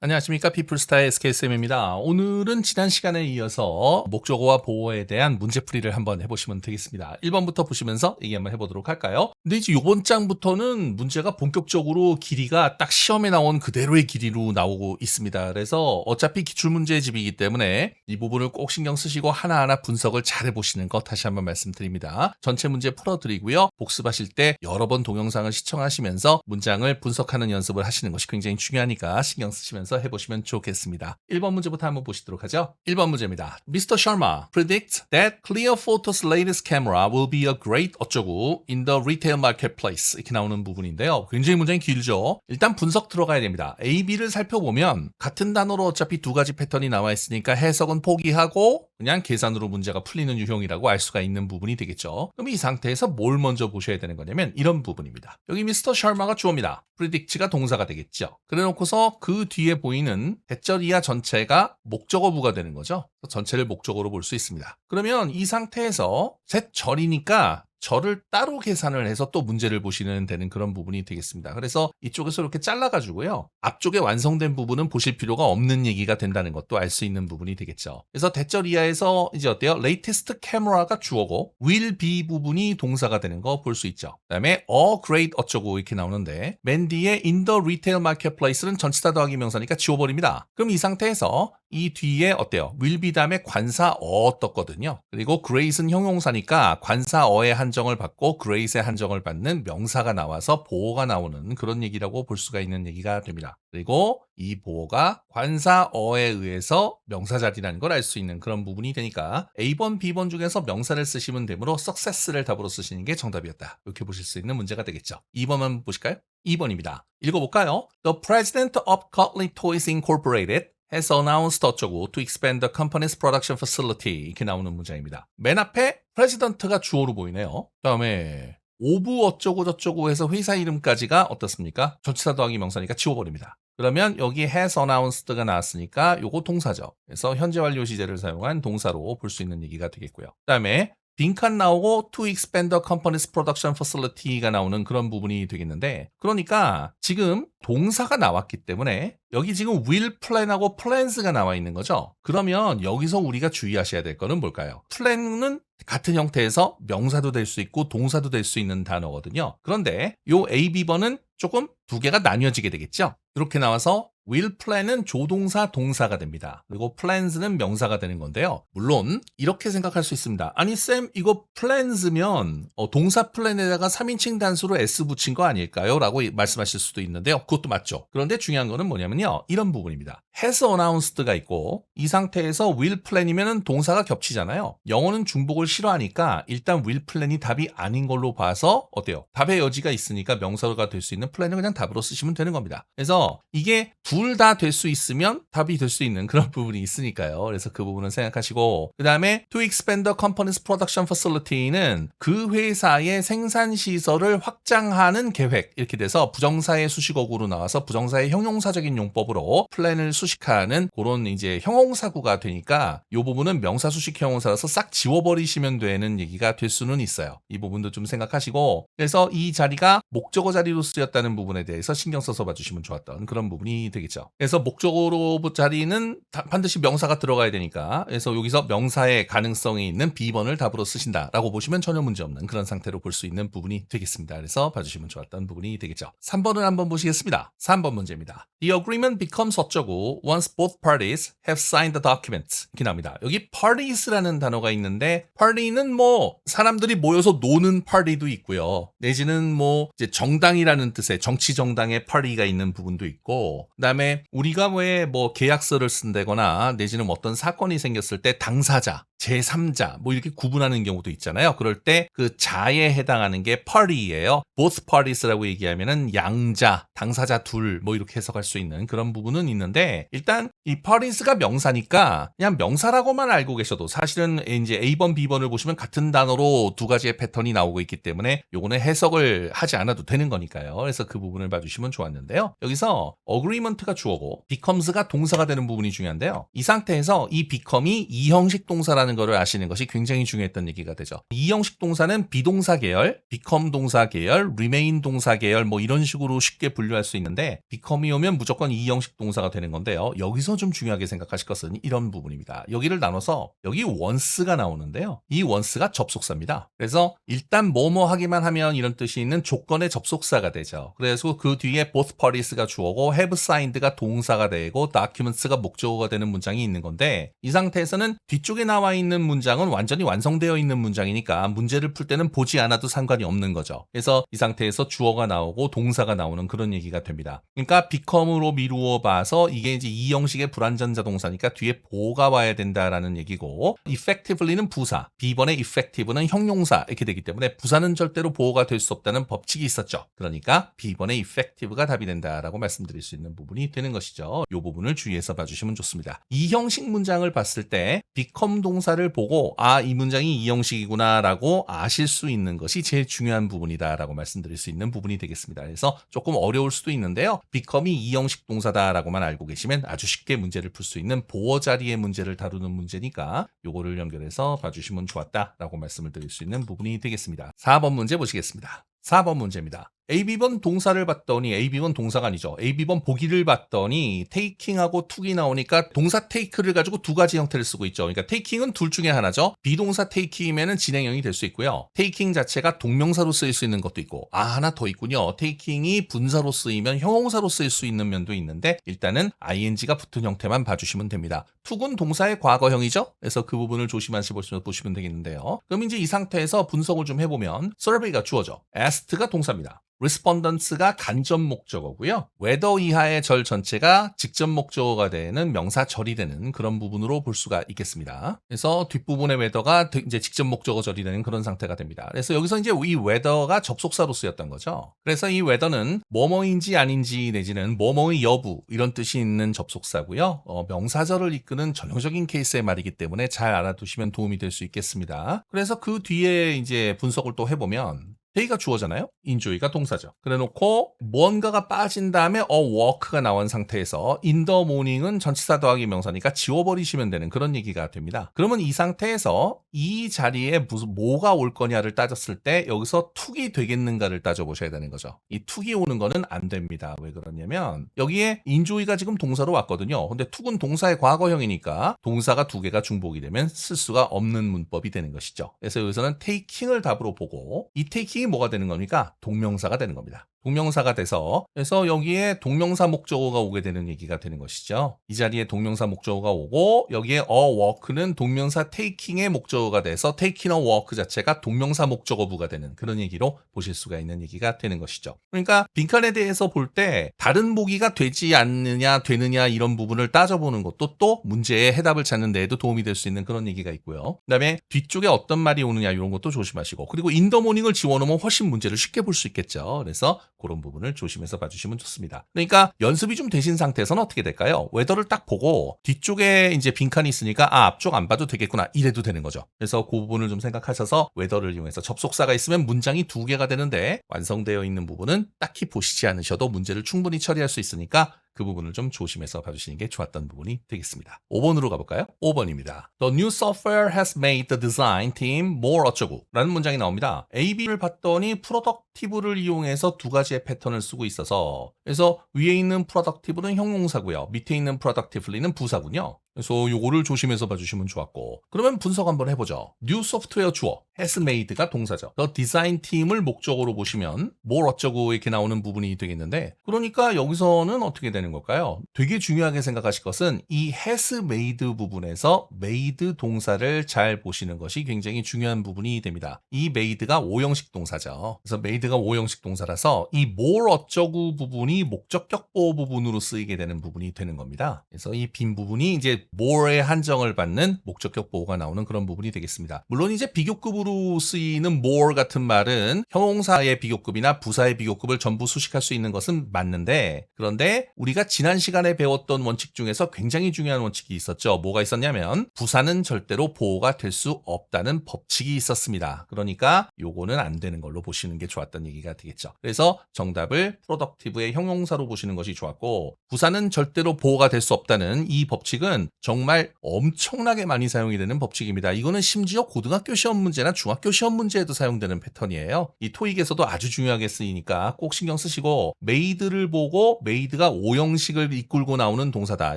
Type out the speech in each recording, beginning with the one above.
안녕하십니까. 피플스타의 SKSM입니다. 오늘은 지난 시간에 이어서 목적어와 보어에 대한 문제풀이를 한번 해보시면 되겠습니다. 1번부터 보시면서 얘기 한번 해보도록 할까요? 근데 이제 이번 장부터는 문제가 본격적으로 길이가 딱 시험에 나온 그대로의 길이로 나오고 있습니다. 그래서 어차피 기출문제의 집이기 때문에 이 부분을 꼭 신경 쓰시고 하나하나 분석을 잘 해보시는 것 다시 한번 말씀드립니다. 전체 문제 풀어드리고요. 복습하실 때 여러 번 동영상을 시청하시면서 문장을 분석하는 연습을 하시는 것이 굉장히 중요하니까 신경 쓰시면서 해보시면 좋겠습니다. 1번 문제부터 한번 보시도록 하죠. 1번 문제입니다. Mr. Sharma predicts that Clear Photo's latest camera will be a great 어쩌고 in the retail marketplace 이렇게 나오는 부분인데요. 굉장히 문장이 길죠. 일단 분석 들어가야 됩니다. A, B를 살펴보면 같은 단어로 어차피 두 가지 패턴이 나와 있으니까 해석은 포기하고 그냥 계산으로 문제가 풀리는 유형이라고 알 수가 있는 부분이 되겠죠. 그럼 이 상태에서 뭘 먼저 보셔야 되는 거냐면 이런 부분입니다. 여기 미스터 셔마가 주어입니다. predict가 동사가 되겠죠. 그래놓고서 그 뒤에 보이는 대절이야 전체가 목적어부가 되는 거죠. 전체를 목적어로 볼 수 있습니다. 그러면 이 상태에서 셋절이니까 절을 따로 계산을 해서 또 문제를 보시는 되는 그런 부분이 되겠습니다. 그래서 이쪽에서 이렇게 잘라가지고요. 앞쪽에 완성된 부분은 보실 필요가 없는 얘기가 된다는 것도 알 수 있는 부분이 되겠죠. 그래서 대절 이하에서 이제 어때요? latest camera가 주어고 will be 부분이 동사가 되는 거 볼 수 있죠. 그 다음에 a great 어쩌고 이렇게 나오는데 맨 뒤에 in the retail marketplace는 전치사 더하기 명사니까 지워버립니다. 그럼 이 상태에서 이 뒤에 어때요? will be 다음에 관사 떴거든요. 그리고 great은 형용사니까 관사 의 한정을 받고 great의 한정을 받는 명사가 나와서 보어가 나오는 그런 얘기라고 볼 수가 있는 얘기가 됩니다. 그리고 이 보어가 관사어에 의해서 명사 자리라는 걸 알 수 있는 그런 부분이 되니까 A번, B번 중에서 명사를 쓰시면 되므로 success를 답으로 쓰시는 게 정답이었다. 이렇게 보실 수 있는 문제가 되겠죠. 2번 한번 보실까요? 2번입니다. 읽어볼까요? The president of Cutley Toys Incorporated has announced 어쩌고 to expand the company's production facility 이렇게 나오는 문장입니다. 맨 앞에 프레지던트가 주어로 보이네요. 그 다음에 오브 어쩌고 저쩌고 해서 회사 이름까지가 어떻습니까? 전치사 더하기 명사니까 지워버립니다. 그러면 여기 has announced가 나왔으니까 요거 동사죠. 그래서 현재 완료 시제를 사용한 동사로 볼 수 있는 얘기가 되겠고요. 그 다음에 빈칸 나오고 to expand the company's production facility가 나오는 그런 부분이 되겠는데 그러니까 지금 동사가 나왔기 때문에 여기 지금 will plan하고 plans가 나와 있는 거죠. 그러면 여기서 우리가 주의하셔야 될 거는 뭘까요? plan은 같은 형태에서 명사도 될 수 있고 동사도 될 수 있는 단어거든요. 그런데 요 A, B번은 조금 두 개가 나뉘어지게 되겠죠. 이렇게 나와서 will plan은 조동사 동사가 됩니다. 그리고 plans는 명사가 되는 건데요. 물론 이렇게 생각할 수 있습니다. 아니 쌤 이거 plans면 동사 plan에다가 3인칭 단수로 s 붙인 거 아닐까요? 라고 말씀하실 수도 있는데요. 그것도 맞죠. 그런데 중요한 거는 뭐냐면요. 이런 부분입니다. has announced가 있고 이 상태에서 will plan이면 동사가 겹치잖아요. 영어는 중복을 싫어하니까 일단 will plan이 답이 아닌 걸로 봐서 어때요? 답의 여지가 있으니까 명사가 될 수 있는 plan을 그냥 답으로 쓰시면 되는 겁니다. 그래서 이게 둘 다 될 수 있으면 답이 될 수 있는 그런 부분이 있으니까요. 그래서 그 부분은 생각하시고 그 다음에 to expand the company's production facility는 그 회사의 생산시설을 확장하는 계획 이렇게 돼서 부정사의 수식어구로 나와서 부정사의 형용사적인 용법으로 플랜을 수식하는 그런 이제 형용사구가 되니까 이 부분은 명사 수식 형용사라서 싹 지워버리시면 되는 얘기가 될 수는 있어요. 이 부분도 좀 생각하시고 그래서 이 자리가 목적어 자리로 쓰였다는 부분에 대해서 신경 써서 봐주시면 좋았던 그런 부분이 되겠죠. 그래서 목적어로 자리는 반드시 명사가 들어가야 되니까 그래서 여기서 명사의 가능성이 있는 B번을 답으로 쓰신다라고 보시면 전혀 문제없는 그런 상태로 볼 수 있는 부분이 되겠습니다. 그래서 봐주시면 좋았던 부분이 되겠죠. 3번을 한번 보시겠습니다. 3번 문제입니다. The agreement becomes 어쩌고 once both parties have signed the documents 이렇게 나옵니다. 여기 parties라는 단어가 있는데 party는 뭐 사람들이 모여서 노는 party도 있고요. 내지는 뭐 이제 정당이라는 뜻의 정치 정당의 party가 있는 부분도 있고 그다음에 우리가 왜 뭐 계약서를 쓴다거나 내지는 어떤 사건이 생겼을 때 당사자 제3자 뭐 이렇게 구분하는 경우도 있잖아요. 그럴 때 그 자에 해당하는 게 party예요. both parties라고 얘기하면은 양자, 당사자 둘 뭐 이렇게 해석할 수 있는 그런 부분은 있는데 일단 이 parties가 명사니까 그냥 명사라고만 알고 계셔도 사실은 이제 A번, B번을 보시면 같은 단어로 두 가지의 패턴이 나오고 있기 때문에 요거는 해석을 하지 않아도 되는 거니까요. 그래서 그 부분을 봐주시면 좋았는데요. 여기서 agreement가 주어고 becomes가 동사가 되는 부분이 중요한데요. 이 상태에서 이 become이 이형식 동사라는 있다는 것을 아시는 것이 굉장히 중요했던 얘기가 되죠. 이 형식 동사는 비동사 계열, become 동사 계열, remain 동사 계열 뭐 이런 식으로 쉽게 분류할 수 있는데 become이 오면 무조건 이 형식 동사가 되는 건데요. 여기서 좀 중요하게 생각하실 것은 이런 부분입니다. 여기를 나눠서 여기 once가 나오는데요. 이 once가 접속사입니다. 그래서 일단 뭐뭐 하기만 하면 이런 뜻이 있는 조건의 접속사가 되죠. 그래서 그 뒤에 both parties가 주어고 have signed가 동사가 되고 documents가 목적어가 되는 문장이 있는 건데 이 상태에서는 뒤쪽에 나와 있는 문장은 완전히 완성되어 있는 문장이니까 문제를 풀 때는 보지 않아도 상관이 없는 거죠. 그래서 이 상태에서 주어가 나오고 동사가 나오는 그런 얘기가 됩니다. 그러니까 become으로 미루어 봐서 이게 이제 이 형식의 불완전자 동사니까 뒤에 보가 와야 된다라는 얘기고 effectively는 부사, B번의 effective는 형용사 이렇게 되기 때문에 부사는 절대로 보호가 될 수 없다는 법칙이 있었죠. 그러니까 B번의 effective가 답이 된다라고 말씀드릴 수 있는 부분이 되는 것이죠. 이 부분을 주의해서 봐주시면 좋습니다. 이 형식 문장을 봤을 때 become 동사를 보고 이 문장이 이 형식이구나 라고 아실 수 있는 것이 제일 중요한 부분이다 라고 말씀드릴 수 있는 부분이 되겠습니다. 그래서 조금 어려울 수도 있는데요. become이 이 형식 동사다 라고만 알고 계시면 아주 쉽게 문제를 풀 수 있는 보어 자리의 문제를 다루는 문제니까 요거를 연결해서 봐주시면 좋았다 라고 말씀을 드릴 수 있는 부분이 되겠습니다. 4번 문제 보시겠습니다. 4번 문제입니다. AB번 동사를 봤더니 AB번 동사가 아니죠. AB번 보기를 봤더니 taking하고 took이 나오니까 동사 take를 가지고 두 가지 형태를 쓰고 있죠. 그러니까 taking은 둘 중에 하나죠. 비동사 taking이면 진행형이 될 수 있고요. taking 자체가 동명사로 쓰일 수 있는 것도 있고 하나 더 있군요. taking이 분사로 쓰이면 형용사로 쓰일 수 있는 면도 있는데 일단은 ing가 붙은 형태만 봐주시면 됩니다. took은 동사의 과거형이죠. 그래서 그 부분을 조심하시고 보시면 되겠는데요. 그럼 이제 이 상태에서 분석을 좀 해보면 survey가 주어져. asked가 동사입니다. respondents가 간접 목적어고요. whether 이하의 절 전체가 직접 목적어가 되는 명사 절이 되는 그런 부분으로 볼 수가 있겠습니다. 그래서 뒷부분의 whether가 이제 직접 목적어 절이 되는 그런 상태가 됩니다. 그래서 여기서 이제 이 whether가 접속사로 쓰였던 거죠. 그래서 이 whether는 뭐뭐인지 아닌지 내지는 뭐뭐의 여부 이런 뜻이 있는 접속사고요. 명사절을 이끄는 전형적인 케이스의 말이기 때문에 잘 알아두시면 도움이 될 수 있겠습니다. 그래서 그 뒤에 이제 분석을 또 해보면 day가 주어잖아요. enjoy가 동사죠. 그래놓고 무언가가 빠진 다음에 work가 나온 상태에서 in the morning은 전치사 더하기 명사니까 지워버리시면 되는 그런 얘기가 됩니다. 그러면 이 상태에서 이 자리에 무슨 뭐가 올 거냐를 따졌을 때 여기서 took이 되겠는가를 따져보셔야 되는 거죠. 이 took이 오는 거는 안 됩니다. 왜 그러냐면 여기에 enjoy가 지금 동사로 왔거든요. 근데 took은 동사의 과거형이니까 동사가 두 개가 중복이 되면 쓸 수가 없는 문법이 되는 것이죠. 그래서 여기서는 taking을 답으로 보고 이 taking 이 뭐가 되는 겁니까? 동명사가 되는 겁니다. 동명사가 돼서 그래서 여기에 동명사 목적어가 오게 되는 얘기가 되는 것이죠. 이 자리에 동명사 목적어가 오고 여기에 work는 동명사 taking의 목적어가 돼서 taking a work 자체가 동명사 목적어부가 되는 그런 얘기로 보실 수가 있는 얘기가 되는 것이죠. 그러니까 빈칸에 대해서 볼 때 다른 보기가 되지 않느냐 되느냐 이런 부분을 따져보는 것도 또 문제의 해답을 찾는 데에도 도움이 될 수 있는 그런 얘기가 있고요. 그다음에 뒤쪽에 어떤 말이 오느냐 이런 것도 조심하시고 그리고 in the morning을 지워놓으면 훨씬 문제를 쉽게 볼 수 있겠죠. 그래서 그런 부분을 조심해서 봐주시면 좋습니다. 그러니까 연습이 좀 되신 상태에서는 어떻게 될까요? 웨더를 딱 보고 뒤쪽에 이제 빈칸이 있으니까 앞쪽 안 봐도 되겠구나 이래도 되는 거죠. 그래서 그 부분을 좀 생각하셔서 웨더를 이용해서 접속사가 있으면 문장이 두 개가 되는데 완성되어 있는 부분은 딱히 보시지 않으셔도 문제를 충분히 처리할 수 있으니까 그 부분을 좀 조심해서 봐주시는 게 좋았던 부분이 되겠습니다. 5번으로 가볼까요? 5번입니다. The new software has made the design team more 어쩌고 라는 문장이 나옵니다. AB를 봤더니 productive를 이용해서 두 가지의 패턴을 쓰고 있어서 그래서 위에 있는 productive는 형용사고요. 밑에 있는 productively는 부사군요. 그래서 요거를 조심해서 봐주시면 좋았고 그러면 분석 한번 해보죠. new software 주어 has made가 동사죠. the design team을 목적으로 보시면 뭘 어쩌고 이렇게 나오는 부분이 되겠는데 그러니까 여기서는 어떻게 되는 걸까요? 되게 중요하게 생각하실 것은 이 has made 부분에서 made 동사를 잘 보시는 것이 굉장히 중요한 부분이 됩니다. 이 made가 5형식 동사죠. 그래서 made가 5형식 동사라서 이 뭘 어쩌고 부분이 목적격 보호 부분으로 쓰이게 되는 부분이 되는 겁니다. 그래서 이 빈 부분이 이제 more의 한정을 받는 목적격 보호가 나오는 그런 부분이 되겠습니다. 물론 이제 비교급으로 쓰이는 more 같은 말은 형용사의 비교급이나 부사의 비교급을 전부 수식할 수 있는 것은 맞는데 그런데 우리가 지난 시간에 배웠던 원칙 중에서 굉장히 중요한 원칙이 있었죠. 뭐가 있었냐면 부사는 절대로 보호가 될 수 없다는 법칙이 있었습니다. 그러니까 요거는 안 되는 걸로 보시는 게 좋았던 얘기가 되겠죠. 그래서 정답을 productive의 형용사로 보시는 것이 좋았고 부사는 절대로 보호가 될 수 없다는 이 법칙은 정말 엄청나게 많이 사용이 되는 법칙입니다. 이거는 심지어 고등학교 시험 문제나 중학교 시험 문제에도 사용되는 패턴이에요. 이 토익에서도 아주 중요하게 쓰이니까 꼭 신경 쓰시고 메이드를 보고 메이드가 오형식을 이끌고 나오는 동사다.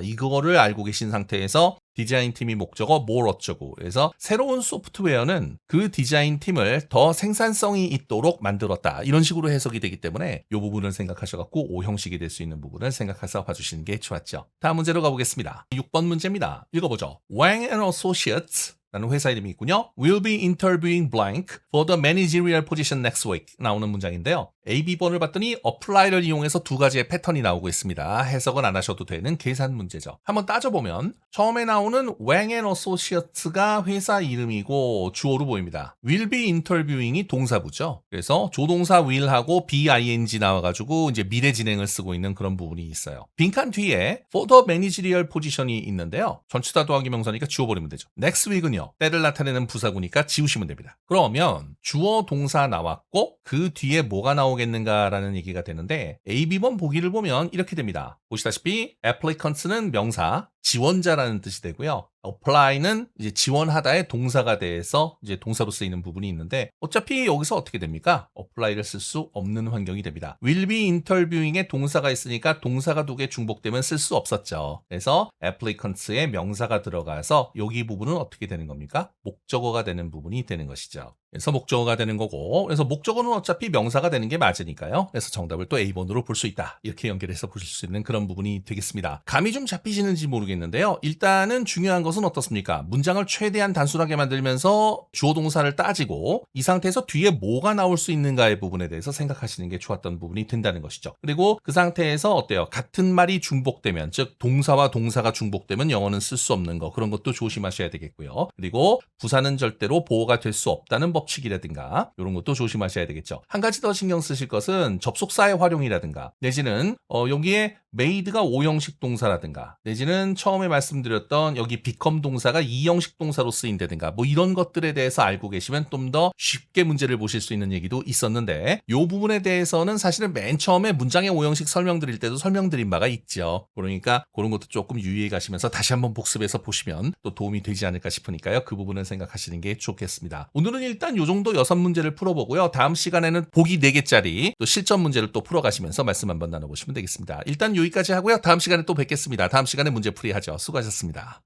이거를 알고 계신 상태에서 디자인팀이 목적어 뭘 어쩌고 그래서 새로운 소프트웨어는 그 디자인팀을 더 생산성이 있도록 만들었다. 이런 식으로 해석이 되기 때문에 이 부분을 생각하셔갖고 오형식이 될 수 있는 부분을 생각해서 봐주시는 게 좋았죠. 다음 문제로 가보겠습니다. 6번 문제입니다. 읽어보죠. Wang and Associates 라는 회사 이름이 있군요. Will be interviewing blank for the managerial position next week 나오는 문장인데요. A, B번을 봤더니 apply를 이용해서 두 가지의 패턴이 나오고 있습니다. 해석은 안 하셔도 되는 계산 문제죠. 한번 따져보면 처음에 나오는 Wang and Associates가 회사 이름이고 주어로 보입니다. Will be interviewing이 동사부죠. 그래서 조동사 will하고 BING 나와가지고 이제 미래 진행을 쓰고 있는 그런 부분이 있어요. 빈칸 뒤에 for the managerial position이 있는데요. 전치사 더하기 명사니까 지워버리면 되죠. Next week은요. 때를 나타내는 부사구니까 지우시면 됩니다. 그러면 주어 동사 나왔고 그 뒤에 뭐가 나오겠는가라는 얘기가 되는데 A, B번 보기를 보면 이렇게 됩니다. 보시다시피 applicants는 명사, 지원자라는 뜻이 되고요. apply는 이제 지원하다의 동사가 돼서 이제 동사로 쓰이는 부분이 있는데 어차피 여기서 어떻게 됩니까? apply를 쓸 수 없는 환경이 됩니다. will be interviewing에 동사가 있으니까 동사가 두 개 중복되면 쓸 수 없었죠. 그래서 applicants에 명사가 들어가서 여기 부분은 어떻게 되는 겁니까? 목적어가 되는 부분이 되는 것이죠. 그래서 목적어가 되는 거고 그래서 목적어는 어차피 명사가 되는 게 맞으니까요. 그래서 정답을 또 A번으로 볼 수 있다. 이렇게 연결해서 보실 수 있는 그런 부분이 되겠습니다. 감이 좀 잡히시는지 모르겠는데요. 일단은 중요한 것은 어떻습니까? 문장을 최대한 단순하게 만들면서 주어 동사를 따지고 이 상태에서 뒤에 뭐가 나올 수 있는가의 부분에 대해서 생각하시는 게 좋았던 부분이 된다는 것이죠. 그리고 그 상태에서 어때요? 같은 말이 중복되면 즉 동사와 동사가 중복되면 영어는 쓸 수 없는 거 그런 것도 조심하셔야 되겠고요. 그리고 부사는 절대로 보호가 될 수 없다는 법칙이라든가 이런 것도 조심하셔야 되겠죠. 한 가지 더 신경 쓰실 것은 접속사의 활용이라든가 내지는 여기에 made가 5형식 동사라든가 내지는 처음에 말씀드렸던 여기 become 동사가 2형식 동사로 쓰인다든가 뭐 이런 것들에 대해서 알고 계시면 좀 더 쉽게 문제를 보실 수 있는 얘기도 있었는데 이 부분에 대해서는 사실은 맨 처음에 문장의 5형식 설명드릴 때도 설명드린 바가 있죠. 그러니까 그런 것도 조금 유의해 가시면서 다시 한번 복습해서 보시면 또 도움이 되지 않을까 싶으니까요. 그 부분을 생각하시는 게 좋겠습니다. 오늘은 일단 요 정도 6문제를 풀어보고요. 다음 시간에는 보기 4개짜리 또 실전 문제를 또 풀어가시면서 말씀 한번 나눠보시면 되겠습니다. 일단 여기까지 하고요. 다음 시간에 또 뵙겠습니다. 다음 시간에 문제풀이 하죠. 수고하셨습니다.